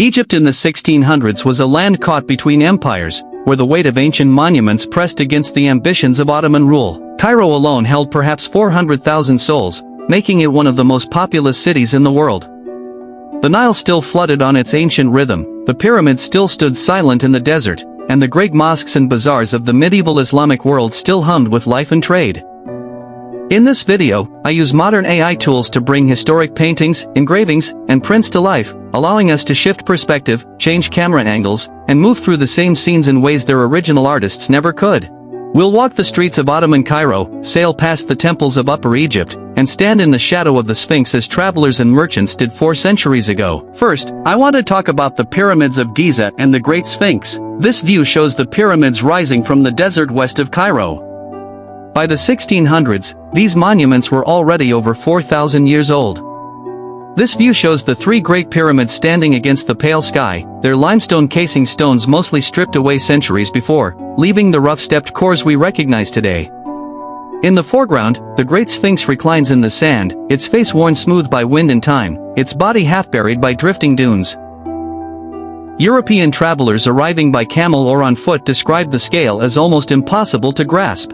Egypt in the 1600s was a land caught between empires, where the weight of ancient monuments pressed against the ambitions of Ottoman rule. Cairo alone held perhaps 400,000 souls, making it one of the most populous cities in the world. The Nile still flooded on its ancient rhythm, the pyramids still stood silent in the desert, and the great mosques and bazaars of the medieval Islamic world still hummed with life and trade. In this video, I use modern AI tools to bring historic paintings, engravings, and prints to life, allowing us to shift perspective, change camera angles, and move through the same scenes in ways their original artists never could. We'll walk the streets of Ottoman Cairo, sail past the temples of Upper Egypt, and stand in the shadow of the Sphinx as travelers and merchants did 4 centuries ago. First, I want to talk about the pyramids of Giza and the Great Sphinx. This view shows the pyramids rising from the desert west of Cairo. By the 1600s, these monuments were already over 4,000 years old. This view shows the 3 great pyramids standing against the pale sky, their limestone casing stones mostly stripped away centuries before, leaving the rough-stepped cores we recognize today. In the foreground, the Great Sphinx reclines in the sand, its face worn smooth by wind and time, its body half-buried by drifting dunes. European travelers arriving by camel or on foot described the scale as almost impossible to grasp.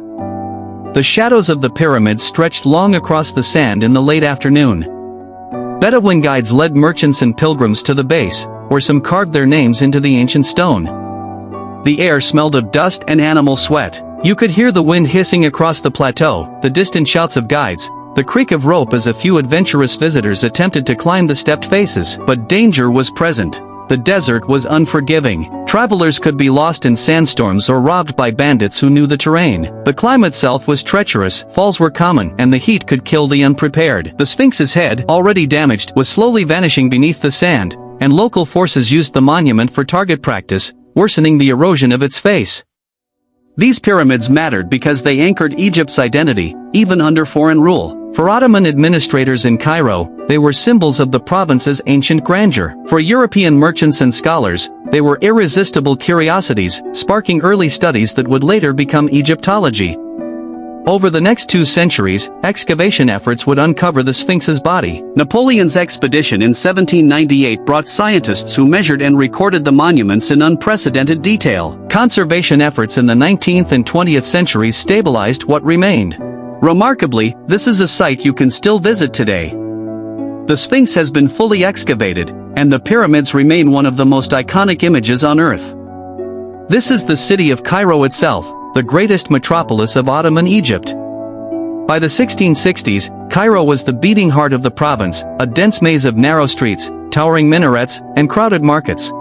The shadows of the pyramids stretched long across the sand in the late afternoon. Bedouin guides led merchants and pilgrims to the base, where some carved their names into the ancient stone. The air smelled of dust and animal sweat. You could hear the wind hissing across the plateau, the distant shouts of guides, the creak of rope as a few adventurous visitors attempted to climb the stepped faces. But danger was present. The desert was unforgiving. Travelers could be lost in sandstorms or robbed by bandits who knew the terrain. The climb itself was treacherous, falls were common, and the heat could kill the unprepared. The Sphinx's head, already damaged, was slowly vanishing beneath the sand, and local forces used the monument for target practice, worsening the erosion of its face. These pyramids mattered because they anchored Egypt's identity, even under foreign rule. For Ottoman administrators in Cairo, they were symbols of the province's ancient grandeur. For European merchants and scholars, they were irresistible curiosities, sparking early studies that would later become Egyptology. Over the next 2 centuries, excavation efforts would uncover the Sphinx's body. Napoleon's expedition in 1798 brought scientists who measured and recorded the monuments in unprecedented detail. Conservation efforts in the 19th and 20th centuries stabilized what remained. Remarkably, this is a site you can still visit today. The Sphinx has been fully excavated, and the pyramids remain one of the most iconic images on Earth. This is the city of Cairo itself, the greatest metropolis of Ottoman Egypt. By the 1660s, Cairo was the beating heart of the province, a dense maze of narrow streets, towering minarets, and crowded markets.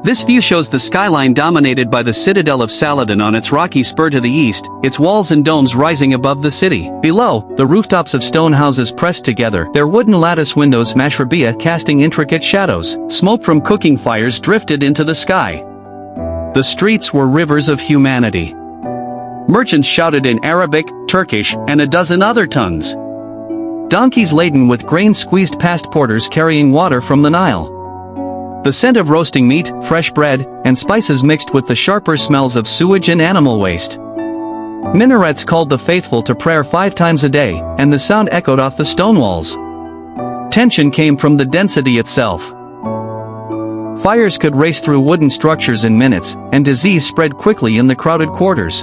This view shows the skyline dominated by the citadel of Saladin on its rocky spur to the east, its walls and domes rising above the city. Below, the rooftops of stone houses pressed together, their wooden lattice windows mashrabiyah casting intricate shadows. Smoke from cooking fires drifted into the sky. The streets were rivers of humanity. Merchants shouted in Arabic, Turkish, and a dozen other tongues. Donkeys laden with grain squeezed past porters carrying water from the Nile. The scent of roasting meat, fresh bread, and spices mixed with the sharper smells of sewage and animal waste. Minarets called the faithful to prayer 5 times a day, and the sound echoed off the stone walls. Tension came from the density itself. Fires could race through wooden structures in minutes, and disease spread quickly in the crowded quarters.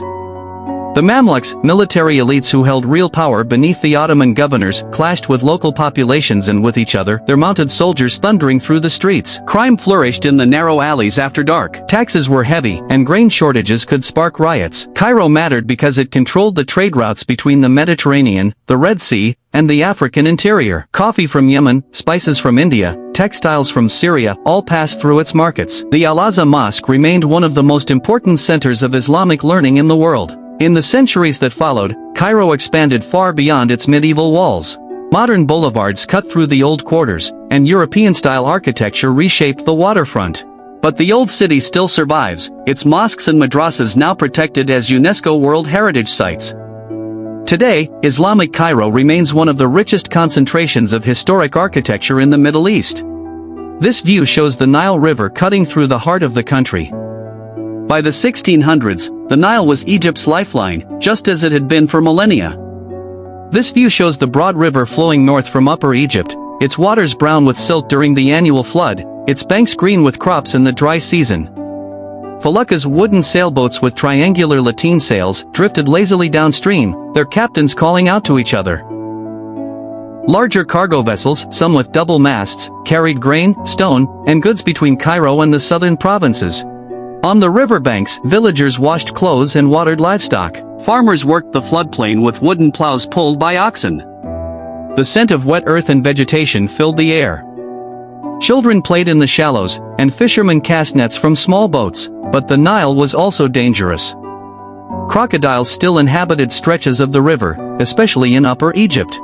The Mamluks, military elites who held real power beneath the Ottoman governors, clashed with local populations and with each other, their mounted soldiers thundering through the streets. Crime flourished in the narrow alleys after dark. Taxes were heavy, and grain shortages could spark riots. Cairo mattered because it controlled the trade routes between the Mediterranean, the Red Sea, and the African interior. Coffee from Yemen, spices from India, textiles from Syria, all passed through its markets. The Al-Azhar Mosque remained one of the most important centers of Islamic learning in the world. In the centuries that followed, Cairo expanded far beyond its medieval walls. Modern boulevards cut through the old quarters, and European-style architecture reshaped the waterfront. But the old city still survives, its mosques and madrasas now protected as UNESCO World Heritage Sites. Today, Islamic Cairo remains one of the richest concentrations of historic architecture in the Middle East. This view shows the Nile River cutting through the heart of the country. By the 1600s, the Nile was Egypt's lifeline, just as it had been for millennia. This view shows the broad river flowing north from Upper Egypt, its waters brown with silt during the annual flood, its banks green with crops in the dry season. Felucca's wooden sailboats with triangular lateen sails drifted lazily downstream, their captains calling out to each other. Larger cargo vessels, some with double masts, carried grain, stone, and goods between Cairo and the southern provinces. On the riverbanks, villagers washed clothes and watered livestock. Farmers worked the floodplain with wooden plows pulled by oxen. The scent of wet earth and vegetation filled the air. Children played in the shallows, and fishermen cast nets from small boats, but the Nile was also dangerous. Crocodiles still inhabited stretches of the river, especially in Upper Egypt.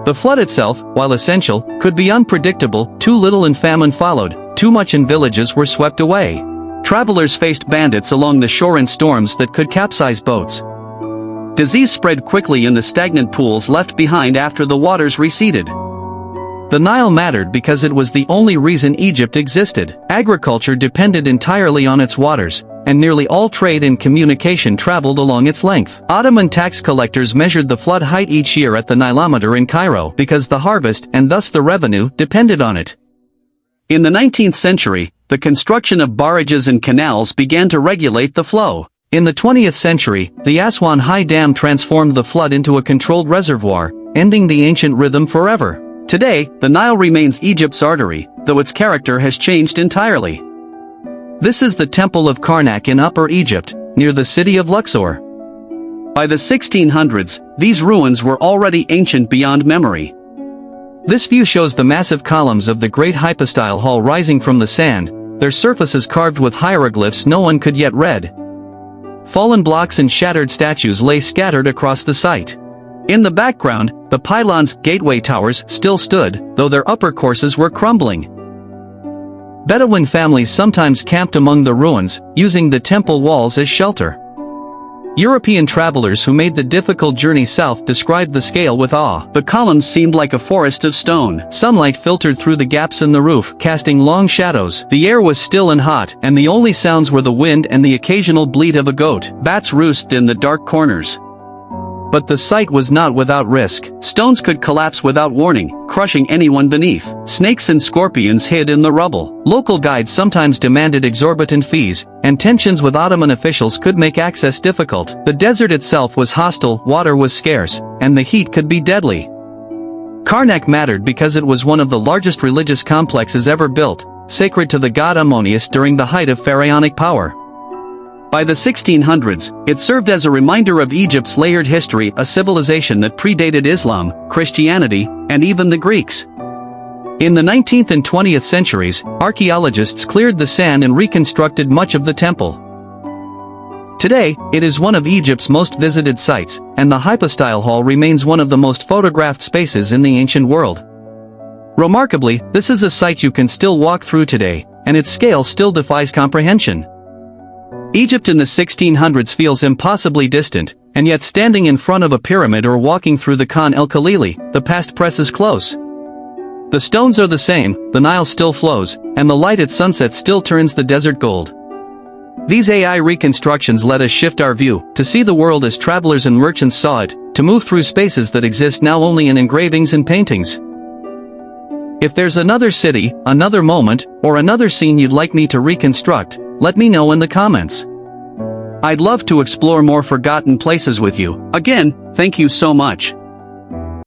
The flood itself, while essential, could be unpredictable. Too little and famine followed, too much and villages were swept away. Travelers faced bandits along the shore and storms that could capsize boats. Disease spread quickly in the stagnant pools left behind after the waters receded. The Nile mattered because it was the only reason Egypt existed. Agriculture depended entirely on its waters, and nearly all trade and communication traveled along its length. Ottoman tax collectors measured the flood height each year at the Nilometer in Cairo because the harvest and thus the revenue depended on it. In the 19th century, the construction of barrages and canals began to regulate the flow. In the 20th century, the Aswan High Dam transformed the flood into a controlled reservoir, ending the ancient rhythm forever. Today, the Nile remains Egypt's artery, though its character has changed entirely. This is the Temple of Karnak in Upper Egypt, near the city of Luxor. By the 1600s, these ruins were already ancient beyond memory. This view shows the massive columns of the great hypostyle hall rising from the sand, their surfaces carved with hieroglyphs no one could yet read. Fallen blocks and shattered statues lay scattered across the site. In the background, the pylons, gateway towers, still stood, though their upper courses were crumbling. Bedouin families sometimes camped among the ruins, using the temple walls as shelter. European travelers who made the difficult journey south described the scale with awe. The columns seemed like a forest of stone. Sunlight filtered through the gaps in the roof, casting long shadows. The air was still and hot, and the only sounds were the wind and the occasional bleat of a goat. Bats roosted in the dark corners. But the site was not without risk. Stones could collapse without warning, crushing anyone beneath. Snakes and scorpions hid in the rubble. Local guides sometimes demanded exorbitant fees, and tensions with Ottoman officials could make access difficult. The desert itself was hostile, water was scarce, and the heat could be deadly. Karnak mattered because it was one of the largest religious complexes ever built, sacred to the god Ammonius during the height of pharaonic power. By the 1600s, it served as a reminder of Egypt's layered history, a civilization that predated Islam, Christianity, and even the Greeks. In the 19th and 20th centuries, archaeologists cleared the sand and reconstructed much of the temple. Today, it is one of Egypt's most visited sites, and the hypostyle hall remains one of the most photographed spaces in the ancient world. Remarkably, this is a site you can still walk through today, and its scale still defies comprehension. Egypt in the 1600s feels impossibly distant, and yet standing in front of a pyramid or walking through the Khan el-Khalili, the past presses close. The stones are the same, the Nile still flows, and the light at sunset still turns the desert gold. These AI reconstructions let us shift our view, to see the world as travelers and merchants saw it, to move through spaces that exist now only in engravings and paintings. If there's another city, another moment, or another scene you'd like me to reconstruct, let me know in the comments. I'd love to explore more forgotten places with you. Again, thank you so much.